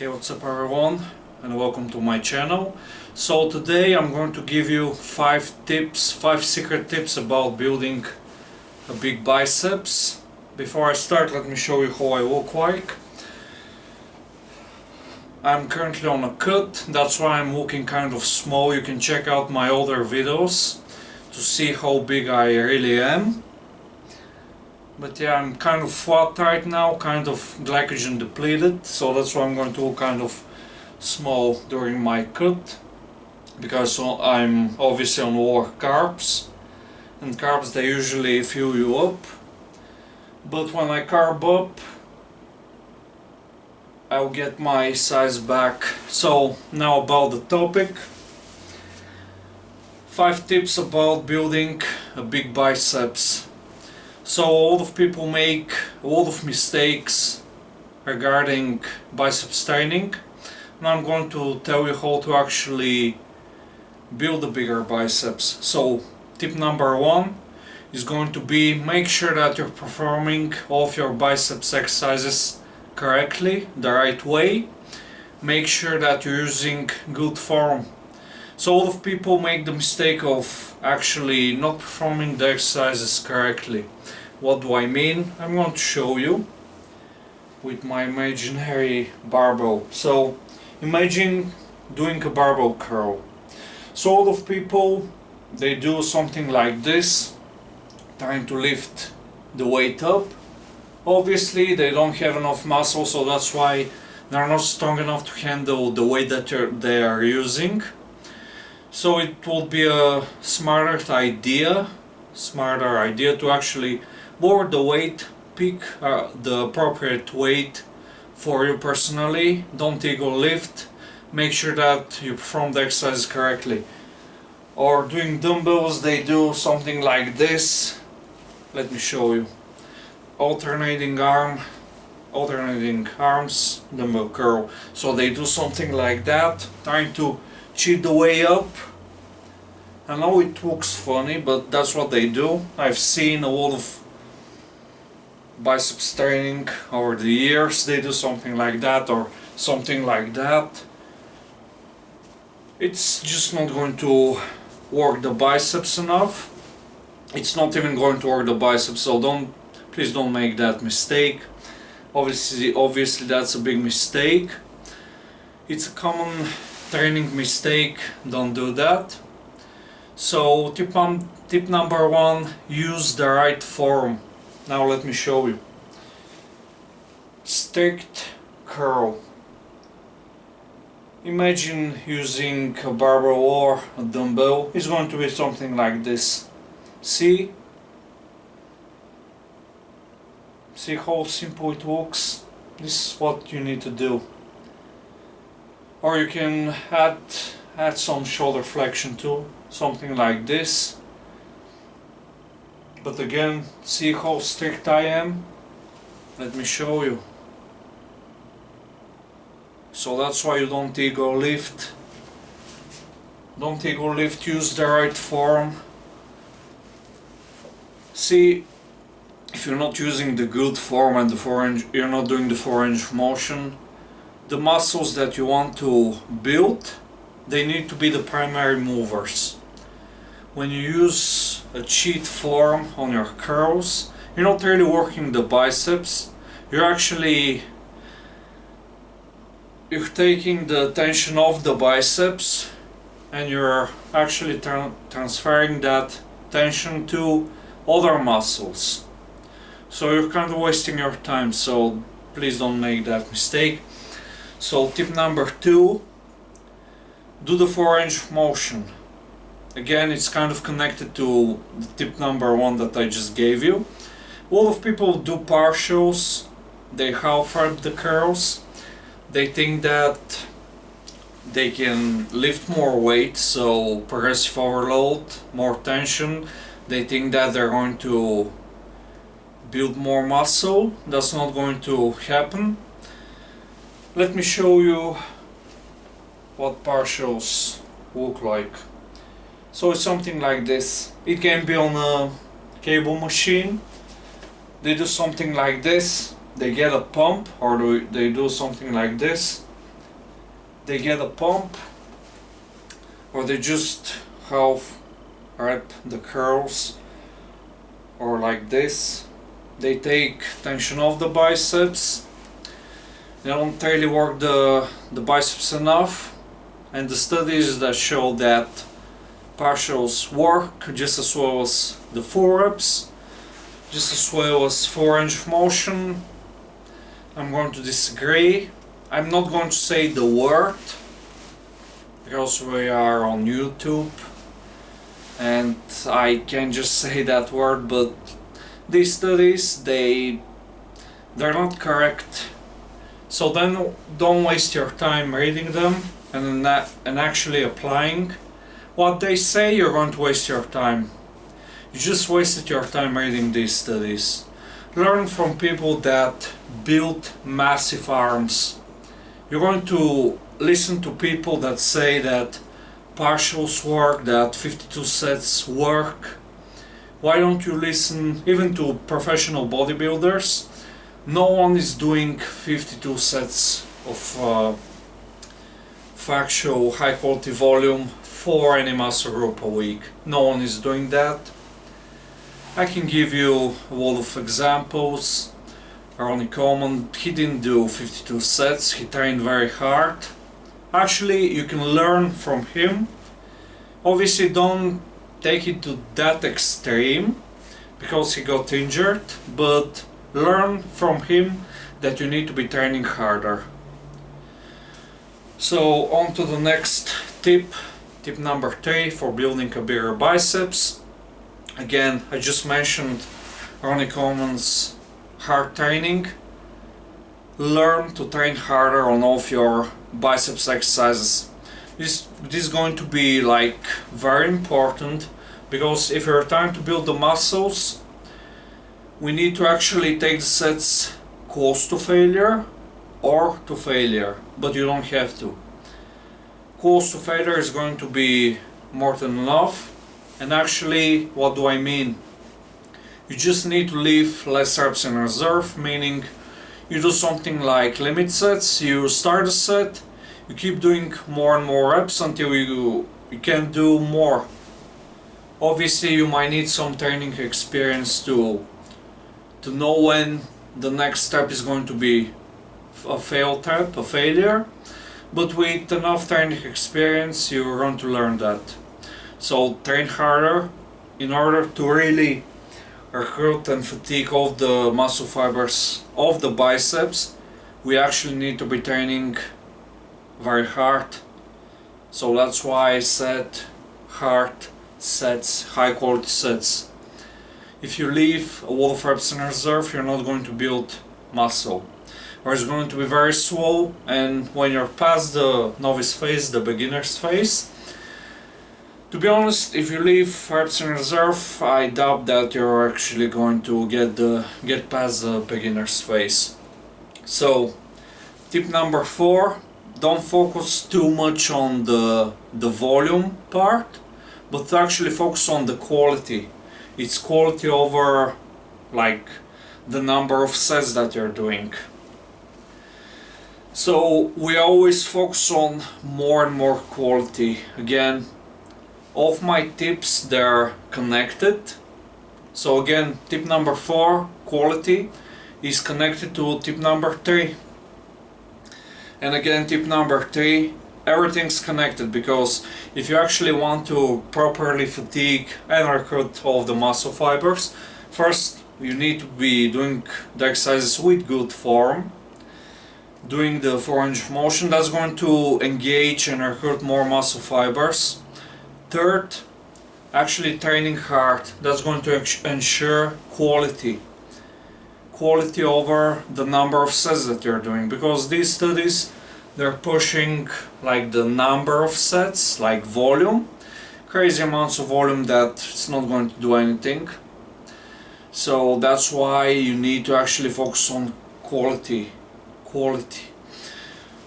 Okay, what's up everyone, and welcome to my channel. So today I'm going to give you 5 secret tips about building a big biceps. Before I start, let me show you how I look like. I'm currently on a cut, that's why I'm looking kind of small. You can check out my older videos to see how big I really am. But yeah, I'm kind of flat right now, kind of glycogen depleted, so that's why I'm going to look kind of small during my cut, because I'm obviously on lower carbs, and carbs they usually fill you up, but when I carb up I'll get my size back. So now about the topic. 5 tips about building a big biceps. So a lot of people make a lot of mistakes regarding biceps training. Now I'm going to tell you how to actually build a bigger biceps. So tip number 1 is going to be make sure that you're performing all of your biceps exercises correctly, the right way. Make sure that you're using good form. So a lot of people make the mistake of actually not performing the exercises correctly. What do I mean? I'm going to show you with my imaginary barbell. So imagine doing a barbell curl. So a lot of people, they do something like this, trying to lift the weight up. Obviously they don't have enough muscle, so that's why they're not strong enough to handle the weight that they are using. So it will be a smarter idea to actually lower the weight, pick the appropriate weight for you personally. Don't ego lift, make sure that you perform the exercise correctly. Or doing dumbbells, they do something like this. Let me show you. Alternating arms, dumbbell curl. So they do something like that, trying to cheat the way up. I know it looks funny, but that's what they do. I've seen a lot of biceps training over the years. They do something like that or something like that. It's just not going to work the biceps enough. It's not even going to work the biceps, so please don't make that mistake. Obviously that's a big mistake. It's a common training mistake, don't do that. So tip number 1, use the right form. Now let me show you. Strict curl. Imagine using a barbell or a dumbbell. It's going to be something like this. See how simple it looks? This is what you need to do. Or you can add some shoulder flexion too, something like this. But again, see how strict I am? Let me show you. So that's why you don't ego lift. Don't ego lift, use the right form. See, if you're not using the good form and you're not doing the 4 range of motion, the muscles that you want to build, they need to be the primary movers. When you use a cheat form on your curls, you're not really working the biceps, you're taking the tension off the biceps and you're actually transferring that tension to other muscles. So you're kind of wasting your time, so please don't make that mistake. So tip number 2, do the 4 range of motion. Again, it's kind of connected to the tip number 1 that I just gave you. A lot of people do partials, they half-rep the curls. They think that they can lift more weight, so progressive overload, more tension. They think that they're going to build more muscle. That's not going to happen. Let me show you what partials look like. So it's something like this. It can be on a cable machine. They do something like this. They get a pump, or they do something like this. they get a pump, or they just half rep the curls, or like this. They take tension off the biceps. They don't really work the biceps enough, and the studies that show that partials work just as well as the full reps, just as well as full range of motion. I'm going to disagree. I'm not going to say the word because we are on YouTube and I can just say that word, but these studies, they're not correct. So then don't waste your time reading them and actually applying what they say. You're going to waste your time. You just wasted your time reading these studies. Learn from people that build massive arms. You're going to listen to people that say that partials work, that 52 sets work. Why don't you listen even to professional bodybuilders? No one is doing 52 sets of actual high quality volume for any muscle group a week. No one is doing that. I can give you a lot of examples. Ronnie Coleman, he didn't do 52 sets, he trained very hard. Actually, you can learn from him. Obviously, don't take it to that extreme because he got injured, but learn from him that you need to be training harder. So on to the next tip, tip number 3 for building a bigger biceps. Again, I just mentioned Ronnie Coleman's hard training. Learn to train harder on all of your biceps exercises. This is going to be like very important because if you're trying to build the muscles, we need to actually take the sets close to failure or to failure, but you don't have to. Close to failure is going to be more than enough. And actually, what do I mean? You just need to leave less reps in reserve, meaning you do something like limit sets. You start a set, you keep doing more and more reps until you can do more. Obviously, you might need some training experience to know when the next step is going to be a failed step, a failure. But with enough training experience, you're going to learn that. So train harder in order to really recruit and fatigue all the muscle fibers of the biceps. We actually need to be training very hard. So that's why I said hard sets, high quality sets. If you leave a lot of reps in reserve, you're not going to build muscle. Or it's going to be very slow, and when you're past the novice phase, the beginner's phase, to be honest, if you leave reps in reserve, I doubt that you're actually going to get past the beginner's phase. So, tip number 4, don't focus too much on the volume part, but actually focus on the quality. It's quality over like the number of sets that you're doing. So we always focus on more and more quality. Again, all of my tips, they're connected. So again, tip number 4, quality, is connected to tip number 3. And again, tip number 3, everything's connected, because if you actually want to properly fatigue and recruit all of the muscle fibers, first you need to be doing the exercises with good form, doing the full range of motion. That's going to engage and recruit more muscle fibers. Third, actually training hard. That's going to ensure quality over the number of sets that you're doing, because these studies, they're pushing like the number of sets, like volume, crazy amounts of volume that it's not going to do anything. So that's why you need to actually focus on quality.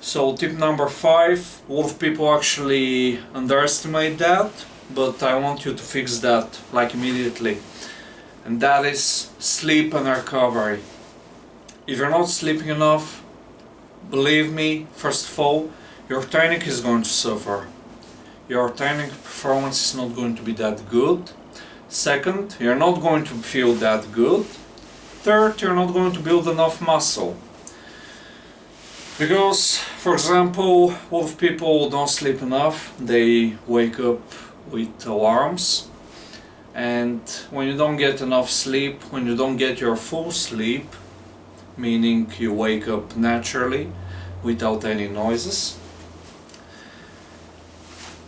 So tip number 5, a lot of people actually underestimate that, but I want you to fix that like immediately, and that is sleep and recovery. If you're not sleeping enough, believe me, first of all, your training is going to suffer. Your training performance is not going to be that good. Second, you're not going to feel that good. Third, you're not going to build enough muscle. Because, for example, a lot of people don't sleep enough. They wake up with alarms. And when you don't get enough sleep, when you don't get your full sleep, meaning you wake up naturally without any noises,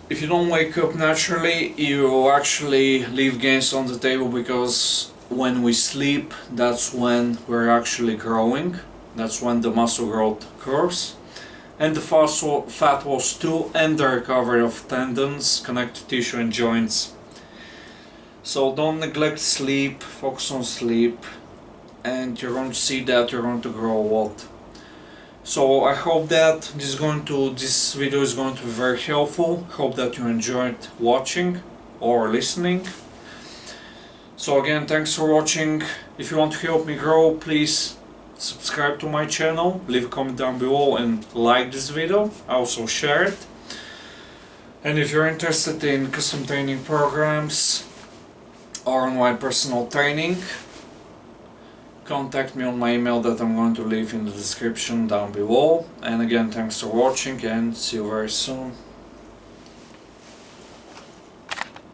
if you don't wake up naturally, you actually leave gains on the table, because when we sleep, that's when we're actually growing. That's when the muscle growth occurs, and the fat loss too, and the recovery of tendons, connective tissue and joints. So don't neglect sleep, focus on sleep, and you're going to see that you're going to grow a lot. So I hope that this video is going to be very helpful. Hope that you enjoyed watching or listening. So again, thanks for watching. If you want to help me grow, please subscribe to my channel, leave a comment down below and like this video. Also share it. And if you're interested in custom training programs or on my personal training, contact me on my email that I'm going to leave in the description down below. And again, thanks for watching and see you very soon.